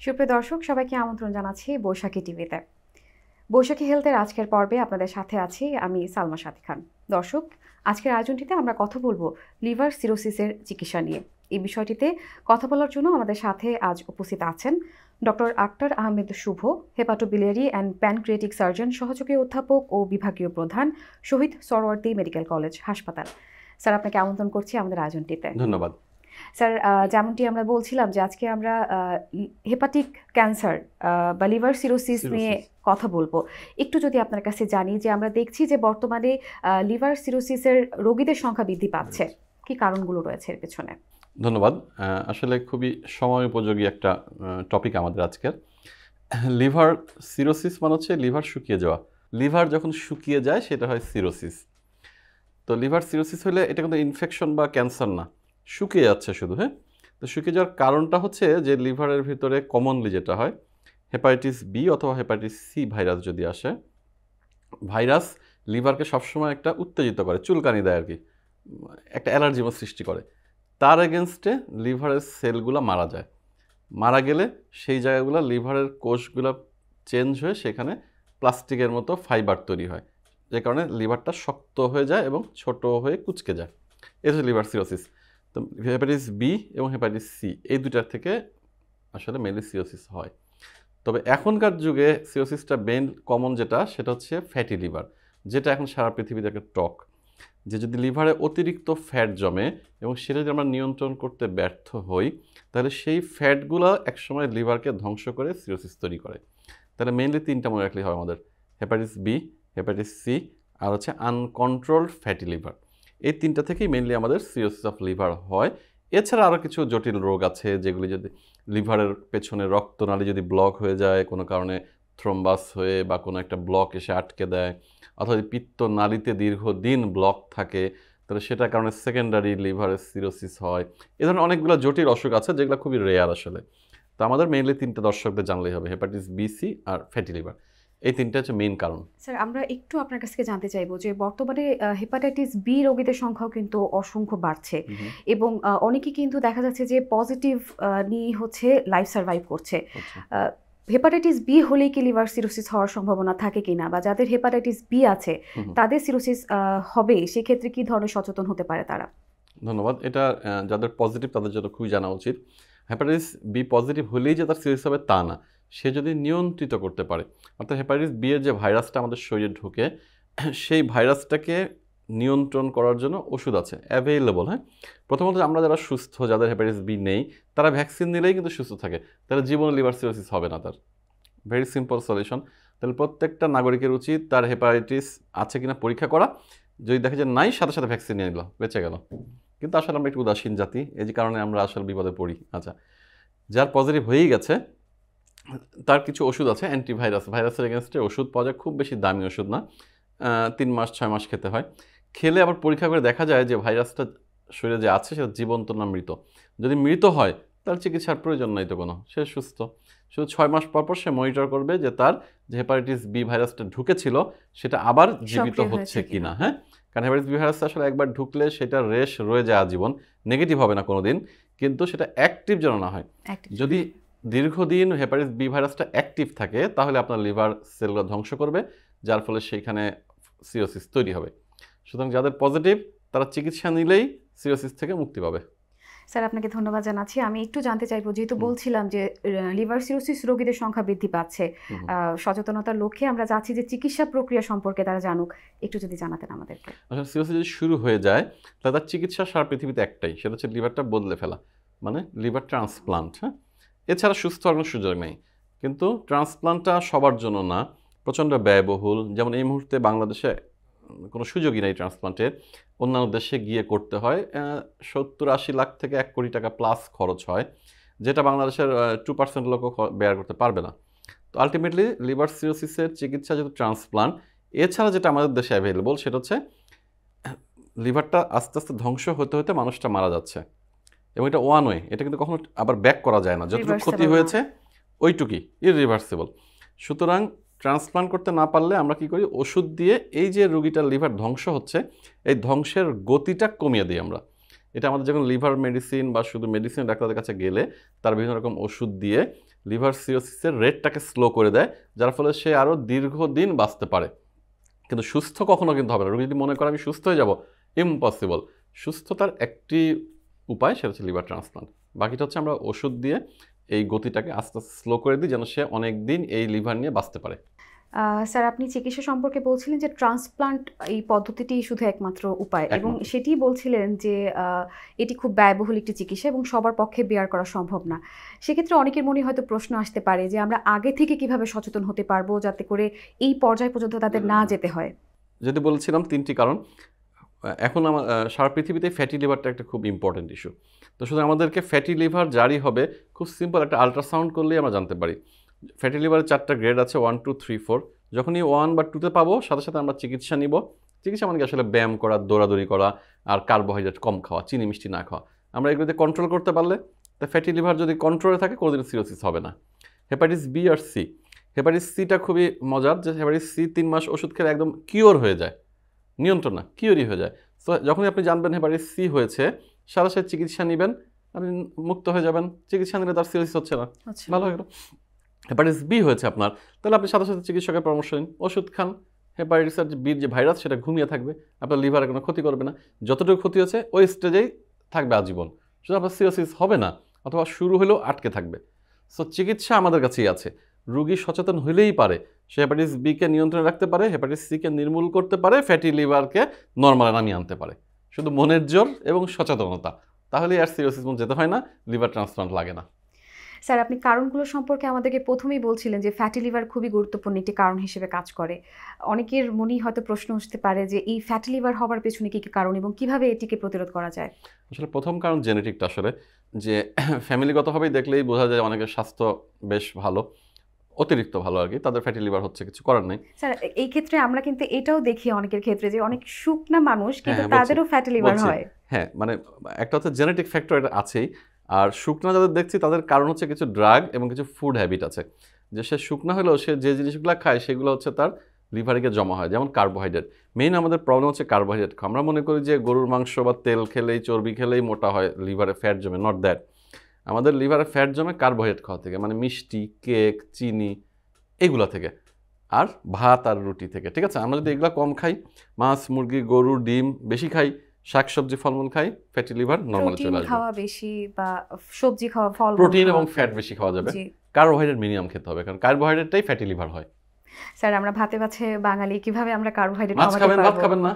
সুপ্রিয় দর্শক, সবাইকে আমন্ত্রণ জানাচ্ছি বৈশাখী টিভিতে। বৈশাখী হেলথের আজকের পর্বে আপনাদের সাথে আছি আমি সালমা সাথী খান। দর্শক, আজকের আয়োজনটিতে আমরা কথা বলবো লিভার সিরোসিসের চিকিৎসা নিয়ে। এই বিষয়টিতে কথা বলার জন্য আমাদের সাথে আজ উপস্থিত আছেন doctor Akhtar Ahmed Shuvo, hepatobiliary and pancreatic surgeon, সহযোগী অধ্যাপক ও বিভাগীয় প্রধান, শহীদ সরওয়ার্দী মেডিকেল কলেজ হাসপাতাল। স্যার, আপনাকে আমন্ত্রণ করছি আমাদের আয়োজনটিতে। ধন্যবাদ স্যার। যেমনটি আমরা বলছিলাম যে আজকে আমরা হেপাটিক ক্যান্সার বা লিভার সিরোসিস নিয়ে কথা বলবো। একটু যদি আপনার কাছে জানি যে আমরা দেখছি যে বর্তমানে লিভার সিরোসিসের রোগীদের সংখ্যা বৃদ্ধি পাচ্ছে, কি কারণগুলো রয়েছে এর পেছনে? ধন্যবাদ। আসলে খুবই সময় উপযোগী একটা টপিক আমাদের আজকের। লিভার সিরোসিস মানে হচ্ছে লিভার শুকিয়ে যাওয়া। লিভার যখন শুকিয়ে যায় সেটা হয় সিরোসিস। তো লিভার সিরোসিস হলে এটা কিন্তু ইনফেকশন বা ক্যান্সার না, শুকিয়ে যাচ্ছে শুধু। হ্যাঁ, তো শুকিয়ে যাওয়ার কারণটা হচ্ছে যে লিভারের ভিতরে কমনলি যেটা হয়, হেপাটাইটিস বি অথবা হেপাটাইটিস সি ভাইরাস যদি আসে, ভাইরাস লিভারকে সবসময় একটা উত্তেজিত করে, চুলকানি দেয় আর কি, একটা অ্যালার্জিমো সৃষ্টি করে। তার এগেনস্টে লিভারের সেলগুলো মারা যায়। মারা গেলে সেই জায়গাগুলো লিভারের কোষগুলো চেঞ্জ হয়ে সেখানে প্লাস্টিকের মতো ফাইবার তৈরি হয়, যে কারণে লিভারটা শক্ত হয়ে যায় এবং ছোট হয়ে কুঁচকে যায়। এটা হচ্ছে লিভার সিরোসিস। তো হেপাটাইটিস বি এবং হেপাটাইটিস সি এই দুটার থেকে আসলে মেনলি সিরোসিস হয়। তবে এখনকার যুগে সিরোসিসটা মেইন কমন যেটা, সেটা হচ্ছে ফ্যাটি লিভার, যেটা এখন সারা পৃথিবীতে একটা টক। যে যদি লিভারে অতিরিক্ত ফ্যাট জমে এবং সেটা যদি আমরা নিয়ন্ত্রণ করতে ব্যর্থ হই, তাহলে সেই ফ্যাটগুলো একসময় লিভারকে ধ্বংস করে সিরোসিস তৈরি করে। তাহলে মেইনলি তিনটা মনে রাখলেই হয় আমাদের, হেপাটাইটিস বি, হেপাটাইটিস সি আর হচ্ছে আনকন্ট্রোলড ফ্যাটি লিভার। এই তিনটা থেকেই মেইনলি আমাদের সিরোসিস অফ লিভার হয়। এছাড়া আরও কিছু জটিল রোগ আছে, যেগুলি যদি লিভারের পেছনে রক্তনালী যদি ব্লক হয়ে যায় কোনো কারণে, থ্রোম্বাস হয়ে বা কোনো একটা ব্লক এসে আটকে দেয়, অথবা পিত্ত নালীতে দীর্ঘদিন ব্লক থাকে, তাহলে সেটার কারণে সেকেন্ডারি লিভারের সিরোসিস হয়। এ ধরনের অনেকগুলো জটিল অসুখ আছে যেগুলো খুবই রেয়ার আসলে। তো আমাদের মেইনলি তিনটা দর্শকদের জানলেই হবে, হেপাটাইটিস বি, সি আর ফ্যাটি লিভার। এই তিনটা হচ্ছে মেইন কারণ। স্যার, আমরা একটু আপনার কাছ থেকে জানতে চাইবো যে বর্তমানে হেপাটাইটিস বি রোগীদের সংখ্যাও কিন্তু অসংখ্য বাড়ছে এবং অনেকেই কিন্তু দেখা যাচ্ছে যে পজিটিভ নিয়ে হচ্ছে লাইফ সার্ভাইভ করছে। হেপাটাইটিস বি হলে কি লিভার সিরোসিস হওয়ার সম্ভাবনা থাকে কিনা, বা যাদের হেপাটাইটিস বি আছে তাদের সিরোসিস হবে, সেক্ষেত্রে কি ধরনের সচেতন হতে পারে তারা? ধন্যবাদ। এটা যাদের পজিটিভ তাদের জন্য খুবই জানা উচিত। হেপাটাইটিস বি পজিটিভ হলেই যে তার সিরোসিস হবে তা না, সে যদি নিয়ন্ত্রিত করতে পারে। অর্থাৎ হেপাটাইটিস বি এর যে ভাইরাসটা আমাদের শরীরে ঢোকে, সেই ভাইরাসটাকে নিয়ন্ত্রণ করার জন্য ওষুধ আছে অ্যাভেলেবল। হ্যাঁ, প্রথমত আমরা যারা সুস্থ, যাদের হেপাটাইটিস বি নেই, তারা ভ্যাকসিন নিলেই কিন্তু সুস্থ থাকে, তাহলে জীবনে লিভার সিরোসিস হবে না তার। Very simple solution. তাহলে প্রত্যেকটা নাগরিকের উচিত তার হেপাটাইটিস আছে কিনা পরীক্ষা করা, যদি দেখে যে নাই, সাথে সাথে ভ্যাকসিন নিয়ে নিল, বেঁচে গেল। কিন্তু আসলে আমরা একটু উদাসীন জাতি, এই যে কারণে আমরা আসলে বিপদে পড়ি। আচ্ছা, যার পজিটিভ হয়েই গেছে তার কিছু ওষুধ আছে, অ্যান্টিভাইরাস, ভাইরাসের এগেনস্টে ওষুধ পাওয়া যায়, খুব বেশি দামি ওষুধ না, 3 মাস 6 মাস খেতে হয়। খেলে আবার পরীক্ষা করে দেখা যায় যে ভাইরাসটা শরীরে যে আছে সেটা জীবন্ত না মৃত। যদি মৃত হয় তার চিকিৎসার প্রয়োজন নাই তো কোনো, সে সুস্থ। শুধু 6 মাস পর পর সে মনিটর করবে যে তার যে হেপাটাইটিস বি ভাইরাসটা ঢুকেছিল সেটা আবার জীবিত হচ্ছে কিনা। হ্যাঁ, কারণ হেপাটাইটিস বি ভাইরাসটা আসলে একবার ঢুকলে সেটা রেশ রয়ে যায় আজীবন, নেগেটিভ হবে না কোনো দিন, কিন্তু সেটা অ্যাক্টিভ যেন না হয়। যদি দীর্ঘদিন হেপাটাইটিস বি ভাইরাসটা অ্যাক্টিভ থাকে তাহলে আপনার লিভার সেলগুলো ধ্বংস করবে, যার ফলে সেইখানে সিরোসিস তৈরি হবে। সুতরাং যাদের পজিটিভ তারা চিকিৎসা নিলেই সিরোসিস থেকে মুক্তি পাবে। স্যার, আপনাকে ধন্যবাদ জানাচ্ছি। আমি একটু জানতে চাইবো, যেহেতু বলছিলাম যে লিভার সিরোসিস রোগীদের সংখ্যা বৃদ্ধি পাচ্ছে, সচেতনতার লক্ষ্যে আমরা চাচ্ছি যে চিকিৎসা প্রক্রিয়া সম্পর্কে তারা জানুক, একটু যদি জানাতেন আমাদেরকে। আসলে সিরোসিস যদি শুরু হয়ে যায় তাহলে তার চিকিৎসা সারা পৃথিবীতে একটাই, সেটা হচ্ছে লিভারটা বদলে ফেলা, মানে লিভার ট্রান্সপ্লান্ট। হ্যাঁ, এছাড়া সুস্থ হওয়ার কোনো সুযোগ নেই। কিন্তু ট্রান্সপ্লান্টটা সবার জন্য না, প্রচণ্ড ব্যয়বহুল। যেমন এই মুহূর্তে বাংলাদেশে কোনো সুযোগই নেই ট্রান্সপ্লান্টের, অন্যান্য দেশে গিয়ে করতে হয়। 70-80 লাখ থেকে 1 কোটি টাকা প্লাস খরচ হয়, যেটা বাংলাদেশের 2% লোকও বেয়ার করতে পারবে না। তো আলটিমেটলি লিভার সিরোসিসের চিকিৎসা যেহেতু ট্রান্সপ্লান্ট, এছাড়া যেটা আমাদের দেশে অ্যাভেলেবল সেটা হচ্ছে লিভারটা আস্তে আস্তে ধ্বংস হতে হতে মানুষটা মারা যাচ্ছে, এবং এটা ওয়ান ওয়ে, এটা কিন্তু কখনো আবার ব্যাক করা যায় না। যতটুকু ক্ষতি হয়েছে ওইটুকুই ইররিভার্সিবল। সুতরাং ট্রান্সপ্লান্ট করতে না পারলে আমরা কি করি, ওষুধ দিয়ে এই যে রোগীটার লিভার ধ্বংস হচ্ছে এই ধ্বংসের গতিটা কমিয়ে দিই আমরা। এটা আমাদের যখন লিভার মেডিসিন বা শুধু মেডিসিন ডাক্তারের কাছে গেলে তার বিভিন্ন রকম ওষুধ দিয়ে লিভার সিরোসিসের রেটটাকে স্লো করে দেয়, যার ফলে সে আরও দীর্ঘদিন বাঁচতে পারে। কিন্তু সুস্থ কখনো কিন্তু হবে না। রোগী যদি মনে করে আমি সুস্থ হয়ে যাব, ইম্পসিবল। সুস্থতার একটি উপায়, সেটা হচ্ছে লিভার ট্রান্সপ্লান্ট। বাকিটা হচ্ছে আমরা ওষুধ দিয়ে এই গতিটাকে আস্তে আস্তে স্লো করে দিই, যেন সে অনেক দিন এই লিভার নিয়ে বাঁচতে পারে। স্যার, আপনি চিকিৎসা সম্পর্কে বলছিলেন যে ট্রান্সপ্লান্ট এই পদ্ধতিটি শুধু একমাত্র উপায়, এবং একমাত্র। সেটি বলছিলেন যে এটি খুব ব্যয়বহুল একটি চিকিৎসা এবং সবার পক্ষে বেয়ার করা সম্ভব না। সেক্ষেত্রে অনেকের মনে হয়তো প্রশ্ন আসতে পারে যে আমরা আগে থেকে কিভাবে সচেতন হতে পারবো যাতে করে এই পর্যায় পর্যন্ত তাদের না যেতে হয়। যেটি বলছিলাম 3টি কারণ। এখন আমার সারা পৃথিবীতে ফ্যাটি লিভারটা একটা খুব ইম্পর্টেন্ট ইস্যু। তো শুধু আমাদেরকে ফ্যাটি লিভার জারি হবে খুব সিম্পল একটা আল্ট্রাসাউন্ড করলেই আমরা জানতে পারি। ফ্যাটি লিভারের 4টা গ্রেড আছে, 1, 2, 3, 4। যখনই 1 বা 2তে পাবো, সাথে সাথে আমরা চিকিৎসা নিব। চিকিৎসা মানে কি আসলে ব্যায়াম করা, দৌড়াদৌড়ি করা, আর কার্বোহাইড্রেট কম খাওয়া, চিনি মিষ্টি না খাওয়া। আমরা এগুলোতে কন্ট্রোল করতে পারলে, তা ফ্যাটি লিভার যদি কন্ট্রোলে থাকে কোনোদিন সিরোসিস হবে না। হেপাটাইটিস বি আর সি, হেপাটাইটিস সিটা খুবই মজার, যে হেপাটাইটিস সি 3 মাস ওষুধ খেলে একদম কিওর হয়ে যায়, নিয়ন্ত্রণ না, কিওরই হয়ে যায়। তো যখনই আপনি জানবেন হেপাটাইটিস সি হয়েছে, সাথে সাথে চিকিৎসা নেবেন, আপনি মুক্ত হয়ে যাবেন। চিকিৎসা নিলে তার সিরোসিস হচ্ছে না, ভালো হয়ে গেল। হেপাটাইটিস বি হয়েছে আপনার, তাহলে আপনি সাথে সাথে চিকিৎসকের পরামর্শ নিন, ওষুধ খান। হেপাটাইটিসের বির যে ভাইরাস, সেটা ঘুমিয়ে থাকবে, আপনার লিভারে কোনো ক্ষতি করবে না। যতটুকু ক্ষতি হচ্ছে ওই স্টেজেই থাকবে আজীবন, শুধু আপনার সিরোসিস হবে না, অথবা শুরু হলেও আটকে থাকবে। সো চিকিৎসা আমাদের কাছেই আছে। রুগী সচেতন হলেই পারে সে হেপাটাইটিস বিকে নিয়ন্ত্রণে রাখতে পারে, হেপাটাইটিস সিকে নির্মূল করতে পারে, ফ্যাটি লিভারকে নর্মালে নামিয়ে আনতে পারে। শুধু মনের জোর এবং সচেতনতা, তাহলেই আর সিরোসিস যেতে হয় না, লিভার ট্রান্সপ্লান্ট লাগে না। স্যার, আপনি কারণগুলো সম্পর্কে আমাদেরকে প্রথমেই বলছিলেন যে ফ্যাটি লিভার খুবই গুরুত্বপূর্ণ একটি কারণ হিসেবে কাজ করে। অনেকের মনেই হয়তো প্রশ্ন আসতে পারে যে এই ফ্যাটি লিভার হওয়ার পেছনে কী কী কারণ এবং কিভাবে এটিকে প্রতিরোধ করা যায়। আসলে প্রথম কারণ জেনেটিকটা, আসলে যে ফ্যামিলিগতভাবেই দেখলেই বোঝা যায় অনেকের স্বাস্থ্য বেশ ভালো, অতিরিক্ত ভালো আর কি, তাদের ফ্যাটি লিভার হচ্ছে, কিছু করার নেই। স্যার, এই ক্ষেত্রে আমরা কিন্তু এটাও দেখি অনেকের ক্ষেত্রে যে অনেক শুকনা মানুষ কিন্তু হ্যাঁ, বলছি তাদেরও ফ্যাটি লিভার বলছি হয়। হ্যাঁ, মানে একটা হচ্ছে জেনেটিক ফ্যাক্টর, এটা আছেই। আর শুকনা যাদের দেখছি তাদের কারণ হচ্ছে কিছু ড্রাগ এবং কিছু ফুড হ্যাবিট আছে, যে সে শুকনা হলেও সে যে জিনিসগুলো খায় সেগুলো হচ্ছে তার লিভারে গিয়ে জমা হয়, যেমন কার্বোহাইড্রেট। মেইন আমাদের প্রবলেম হচ্ছে কার্বোহাইড্রেট খাওয়া। আমরা মনে করি যে গরুর মাংস বা তেল খেলেই, চর্বি খেলেই মোটা হয়, লিভারে ফ্যাট জমে। Not that. আমাদের লিভারে ফ্যাট জমে কার্বোহাইড্রেট খাওয়া থেকে, মানে মিষ্টি, কেক, চিনি, এগুলো থেকে, আর ভাত আর রুটি থেকে। ঠিক আছে, আমরা যদি এগুলো কম খাই, মাছ, মুরগি, গরু, ডিম বেশি খাই, শাকসবজি, ফলমূল খাই, ফ্যাটি লিভার নর্মালি প্রোটিন চলে আসবে। খাওয়া বেশি বা সবজি খাওয়া, ফল প্রোটিন এবং ফ্যাট বেশি খাওয়া যাবে। জি। কার্বোহাইড্রেট মিনিমাম খেতে হবে, কারণ কার্বোহাইড্রেটটাই ফ্যাটি লিভার হয়। স্যার, আমরা ভাতে ভাতে বাঙালি, কিভাবে আমরা কার্বোহাইড্রেট মাছ কমাতে খাবেন, ভাত পারবো? খাবেন না,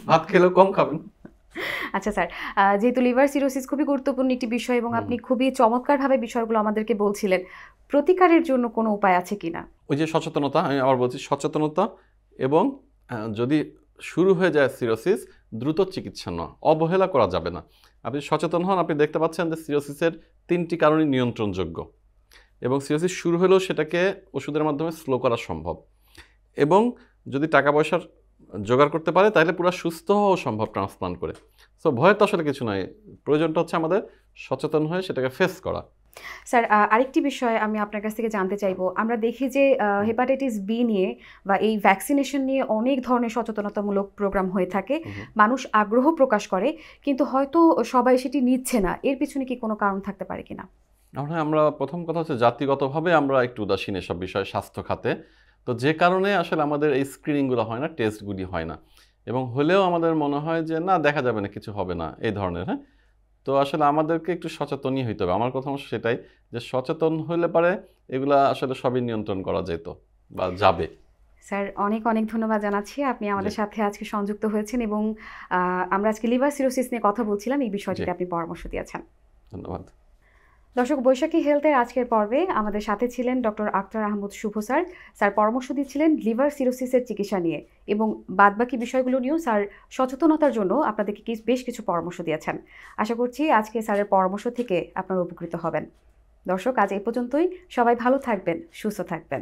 ভাত খেলেও কম খাবেন। আচ্ছা স্যার, যেহেতু লিভার সিরোসিস খুবই গুরুত্বপূর্ণ একটি বিষয় এবং আপনি খুবই চমৎকারভাবে বিষয়গুলো আমাদেরকে বলছিলেন, প্রতিকারের জন্য কোনো উপায় আছে কিনা? ওই যে সচেতনতা, আমি আবার বলছি, সচেতনতা এবং যদি শুরু হয়ে যায় সিরোসিস, দ্রুত চিকিৎসা নেওয়া, অবহেলা করা যাবে না। আপনি সচেতন হন, আপনি দেখতে পাচ্ছেন যে সিরোসিসের 3টি কারণই নিয়ন্ত্রণযোগ্য, এবং সিরোসিস শুরু হলেও সেটাকে ওষুধের মাধ্যমে স্লো করা সম্ভব। এবং যদি টাকা পয়সার জোগাড় করতে পারে তাহলে পুরো সুস্থ হওয়া সম্ভব ট্রান্সপ্লান্ট করে। সো ভয়ের তো আসলে কিছু নয়, প্রয়োজনটা হচ্ছে আমাদের সচেতন হয়ে সেটাকে ফেস করা। স্যার, আরেকটি বিষয় আমি আপনার কাছ থেকে জানতে চাইবো। আমরা দেখি যে হেপাটাইটিস বি নিয়ে বা এই ভ্যাকসিনেশন নিয়ে অনেক ধরনের সচেতনতামূলক প্রোগ্রাম হয়ে থাকে। মানুষ আগ্রহ প্রকাশ করে, কিন্তু হয়তো সবাই সেটি নিচ্ছে না। এর পিছনে কি কোনো কারণ থাকতে পারে কিনা? আমরা প্রথম কথা হচ্ছে জাতিগতভাবে আমরা একটু উদাসীন এসব বিষয়ে, স্বাস্থ্য খাতে। তো যে কারণে আসলে আমাদের এই স্ক্রিনিংগুলো হয় না, টেস্টগুলি হয় না, এবং হলেও আমাদের মনে হয় যে না, দেখা যাবে না, কিছু হবে না, এই ধরনের। হ্যাঁ, তো আসলে আমাদেরকে একটু সচেতনই হইতে হবে। আমার কথা সেটাই, যে সচেতন হলে পারে এগুলা আসলে সবই নিয়ন্ত্রণ করা যেত বা যাবে। স্যার, অনেক অনেক ধন্যবাদ জানাচ্ছি, আপনি আমাদের জি। সাথে আজকে সংযুক্ত হয়েছেন এবং আমরা আজকে লিভার সিরোসিস নিয়ে কথা বলছিলাম, এই বিষয়টিতে জি। আপনি পরামর্শ দিয়েছেন। ধন্যবাদ। দর্শক, বৈশাখী হেলথের আজকের পর্বে আমাদের সাথে ছিলেন ডক্টর আক্তার আহমদ শুভ স্যার। স্যার পরামর্শ দিচ্ছিলেন লিভার সিরোসিসের চিকিৎসা নিয়ে, এবং বাদবাকি বিষয়গুলো নিয়েও স্যার সচেতনতার জন্য আপনাদেরকে বেশ কিছু পরামর্শ দিয়েছেন। আশা করছি আজকে স্যারের পরামর্শ থেকে আপনারা উপকৃত হবেন। দর্শক, আজ এই পর্যন্তই। সবাই ভালো থাকবেন, সুস্থ থাকবেন।